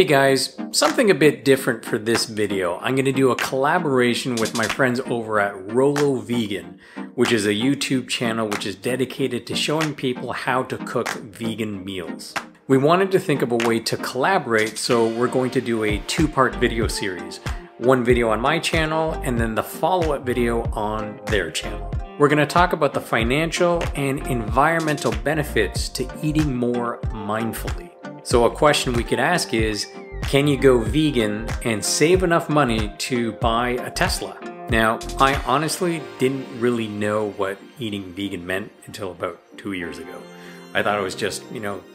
Hey guys, something a bit different for this video. I'm going to do a collaboration with my friends over at RoloVegan, which is a YouTube channel which is dedicated to showing people how to cook vegan meals. We wanted to think of a way to collaborate, so we're going to do a two-part video series. One video on my channel and then the follow-up video on their channel. We're going to talk about the financial and environmental benefits to eating more mindfully. So a question we could ask is, can you go vegan and save enough money to buy a Tesla? Now, I honestly didn't really know what eating vegan meant until about 2 years ago. I thought it was just,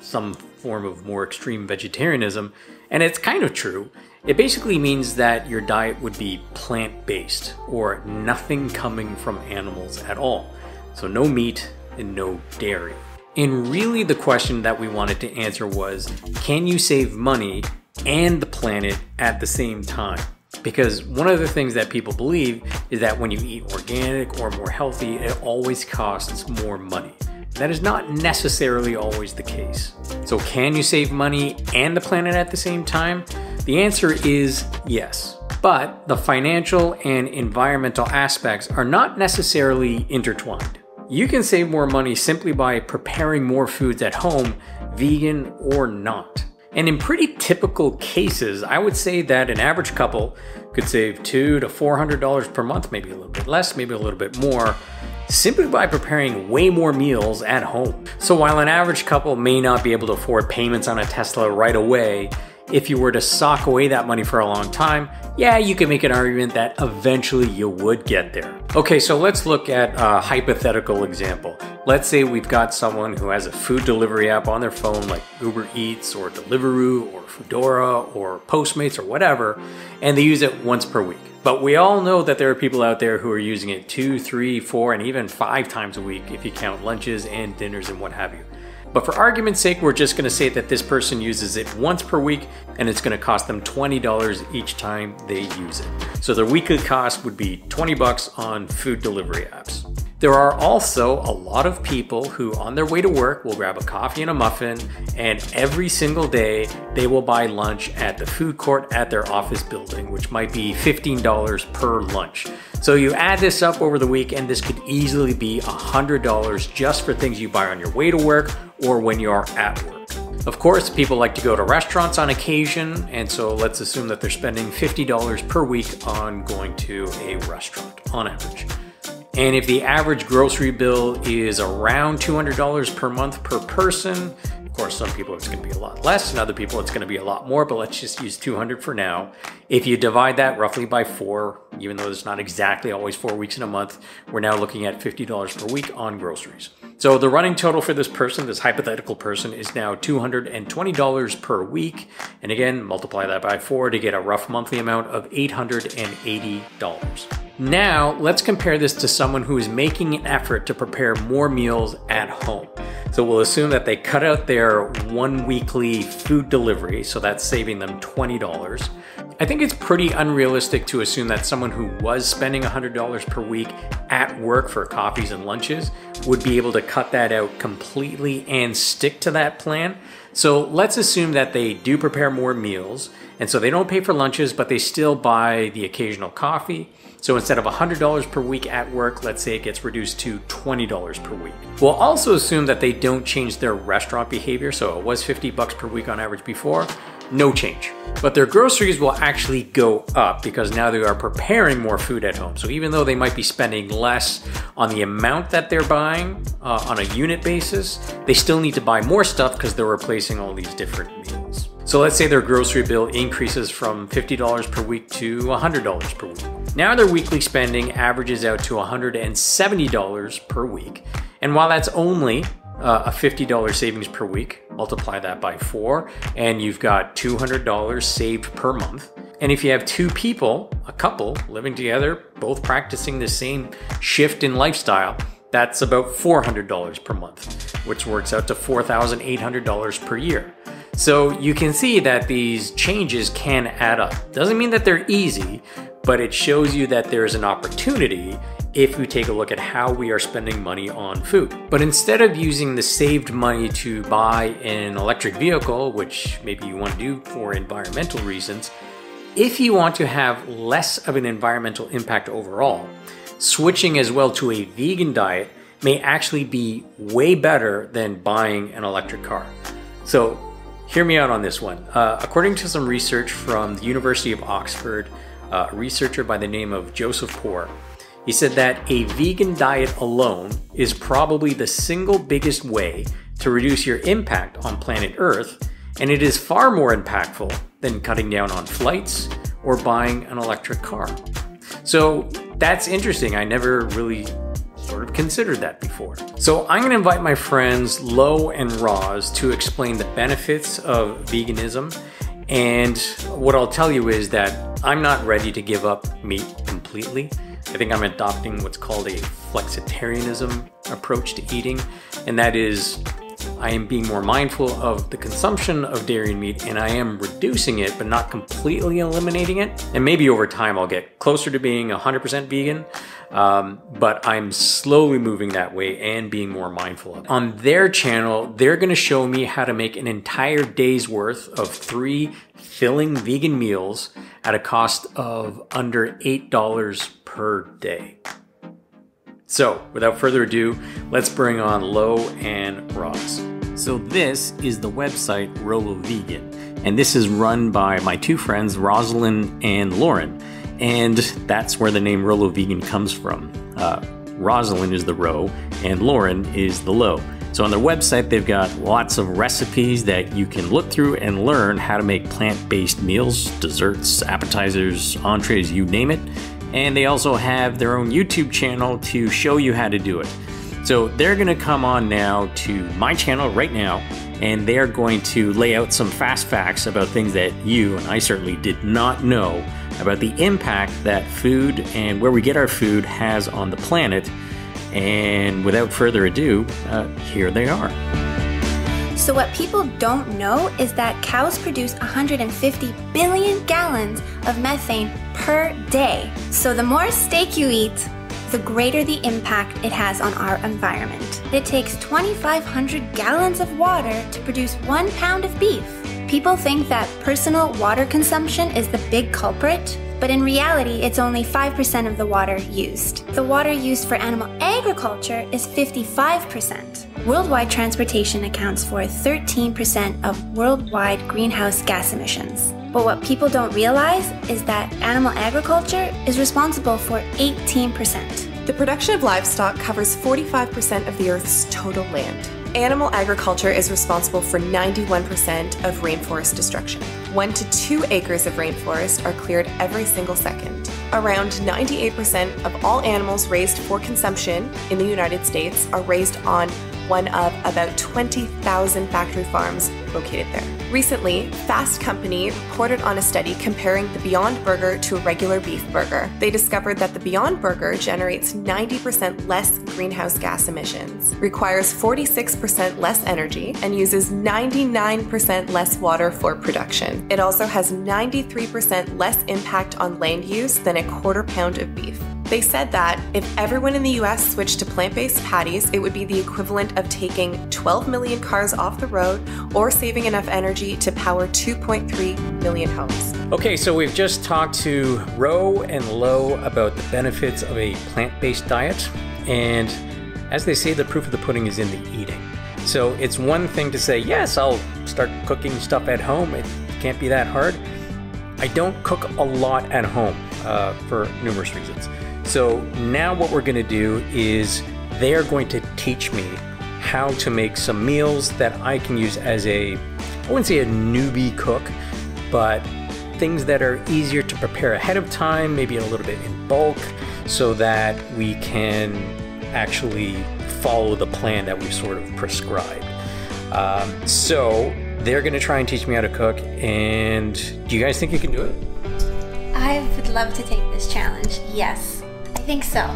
some form of more extreme vegetarianism, and it's kind of true. It basically means that your diet would be plant-based, or nothing coming from animals at all. So no meat and no dairy. And really the question that we wanted to answer was, can you save money and the planet at the same time? Because one of the things that people believe is that when you eat organic or more healthy, it always costs more money. That is not necessarily always the case. So can you save money and the planet at the same time? The answer is yes. But the financial and environmental aspects are not necessarily intertwined. You can save more money simply by preparing more foods at home, vegan or not. And in pretty typical cases, I would say that an average couple could save $200 to $400 per month, maybe a little bit less, maybe a little bit more, simply by preparing way more meals at home. So while an average couple may not be able to afford payments on a Tesla right away, if you were to sock away that money for a long time, yeah, you can make an argument that eventually you would get there. Okay, so let's look at a hypothetical example. Let's say we've got someone who has a food delivery app on their phone like Uber Eats or Deliveroo or Foodora or Postmates or whatever, and they use it once per week. But we all know that there are people out there who are using it 2, 3, 4, and even 5 times a week if you count lunches and dinners and what have you. But for argument's sake, we're just going to say that this person uses it once per week and it's going to cost them $20 each time they use it. So their weekly cost would be $20 on food delivery apps. There are also a lot of people who on their way to work will grab a coffee and a muffin, and every single day they will buy lunch at the food court at their office building, which might be $15 per lunch. So you add this up over the week and this could easily be $100 just for things you buy on your way to work or when you are at work. Of course, people like to go to restaurants on occasion, and so let's assume that they're spending $50 per week on going to a restaurant on average. And if the average grocery bill is around $200 per month per person, of course, some people it's going to be a lot less, and other people it's going to be a lot more, but let's just use 200 for now. If you divide that roughly by 4, even though it's not exactly always 4 weeks in a month, we're now looking at $50 per week on groceries. So the running total for this person, this hypothetical person, is now $220 per week. And again, multiply that by 4 to get a rough monthly amount of $880. Now, let's compare this to someone who is making an effort to prepare more meals at home. So we'll assume that they cut out their 1 weekly food delivery, so that's saving them $20. I think it's pretty unrealistic to assume that someone who was spending $100 per week at work for coffees and lunches would be able to cut that out completely and stick to that plan. So let's assume that they do prepare more meals, and so they don't pay for lunches, but they still buy the occasional coffee. So instead of $100 per week at work, let's say it gets reduced to $20 per week. We'll also assume that they don't change their restaurant behavior. So it was $50 per week on average before, no change. But their groceries will actually go up because now they are preparing more food at home. So even though they might be spending less on the amount that they're buying on a unit basis, they still need to buy more stuff because they're replacing all these different meals. So let's say their grocery bill increases from $50 per week to $100 per week. Now their weekly spending averages out to $170 per week. And while that's only a $50 savings per week, multiply that by 4, and you've got $200 saved per month. And if you have 2 people, a couple, living together, both practicing the same shift in lifestyle, that's about $400 per month, which works out to $4,800 per year. So you can see that these changes can add up. Doesn't mean that they're easy, but it shows you that there's an opportunity if we take a look at how we are spending money on food. But instead of using the saved money to buy an electric vehicle, which maybe you want to do for environmental reasons, if you want to have less of an environmental impact overall, switching as well to a vegan diet may actually be way better than buying an electric car. So hear me out on this one. According to some research from the University of Oxford, a researcher by the name of Joseph Poore, he said that a vegan diet alone is probably the single biggest way to reduce your impact on planet Earth, and it is far more impactful than cutting down on flights or buying an electric car. So that's interesting. I never really sort of considered that before. So I'm gonna invite my friends Lo and Roz to explain the benefits of veganism. And what I'll tell you is that I'm not ready to give up meat completely. I think I'm adopting what's called a flexitarianism approach to eating, and that is I am being more mindful of the consumption of dairy and meat, and I am reducing it, but not completely eliminating it. And maybe over time I'll get closer to being 100% vegan, but I'm slowly moving that way and being more mindful of it. On their channel, they're gonna show me how to make an entire day's worth of 3 filling vegan meals at a cost of under $8 per day. So without further ado, let's bring on Lo and Roz. So this is the website RoloVegan, and this is run by my 2 friends, Rosalind and Lauren, and that's where the name RoloVegan comes from. Rosalind is the Ro, and Lauren is the Lo. So on their website, they've got lots of recipes that you can look through and learn how to make plant-based meals, desserts, appetizers, entrees, you name it. And they also have their own YouTube channel to show you how to do it. So they're gonna come on now to my channel right now, and they're going to lay out some fast facts about things that you and I certainly did not know about the impact that food and where we get our food has on the planet. And without further ado, here they are. So what people don't know is that cows produce 150 billion gallons of methane per day. So the more steak you eat, the greater the impact it has on our environment. It takes 2,500 gallons of water to produce 1 pound of beef. People think that personal water consumption is the big culprit, but in reality, it's only 5% of the water used. The water used for animal agriculture is 55%. Worldwide transportation accounts for 13% of worldwide greenhouse gas emissions. But what people don't realize is that animal agriculture is responsible for 18%. The production of livestock covers 45% of the Earth's total land. Animal agriculture is responsible for 91% of rainforest destruction. 1 to 2 acres of rainforest are cleared every single second. Around 98% of all animals raised for consumption in the United States are raised on one of about 20,000 factory farms located there. Recently, Fast Company reported on a study comparing the Beyond Burger to a regular beef burger. They discovered that the Beyond Burger generates 90% less greenhouse gas emissions, requires 46% less energy, and uses 99% less water for production. It also has 93% less impact on land use than a quarter pound of beef. They said that if everyone in the US switched to plant-based patties, it would be the equivalent of taking 12 million cars off the road or saving enough energy to power 2.3 million homes. Okay, so we've just talked to Ro and Lo about the benefits of a plant-based diet. And as they say, the proof of the pudding is in the eating. So it's one thing to say, yes, I'll start cooking stuff at home. It can't be that hard. I don't cook a lot at home for numerous reasons. So now what we're gonna do is they're going to teach me how to make some meals that I can use as I wouldn't say a newbie cook, but things that are easier to prepare ahead of time, maybe a little bit in bulk, so that we can actually follow the plan that we've sort of prescribed. So they're gonna try and teach me how to cook, and do you guys think you can do it? I would love to take this challenge, yes. I think so.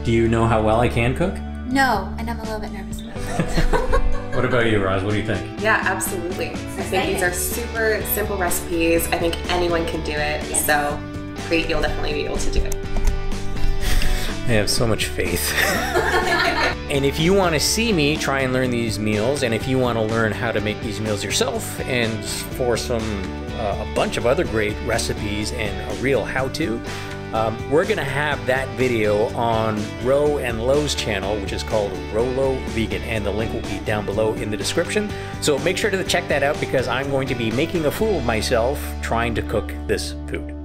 Do you know how well I can cook? No, and I'm a little bit nervous about it. What about you, Roz? What do you think? Yeah, absolutely. I think these are super simple recipes. I think anyone can do it. Yes. So great, you'll definitely be able to do it. I have so much faith. And if you want to see me try and learn these meals, and if you want to learn how to make these meals yourself, and for a bunch of other great recipes and a real how-to, we're going to have that video on Ro and Lo's channel, which is called RoloVegan, and the link will be down below in the description. So make sure to check that out, because I'm going to be making a fool of myself trying to cook this food.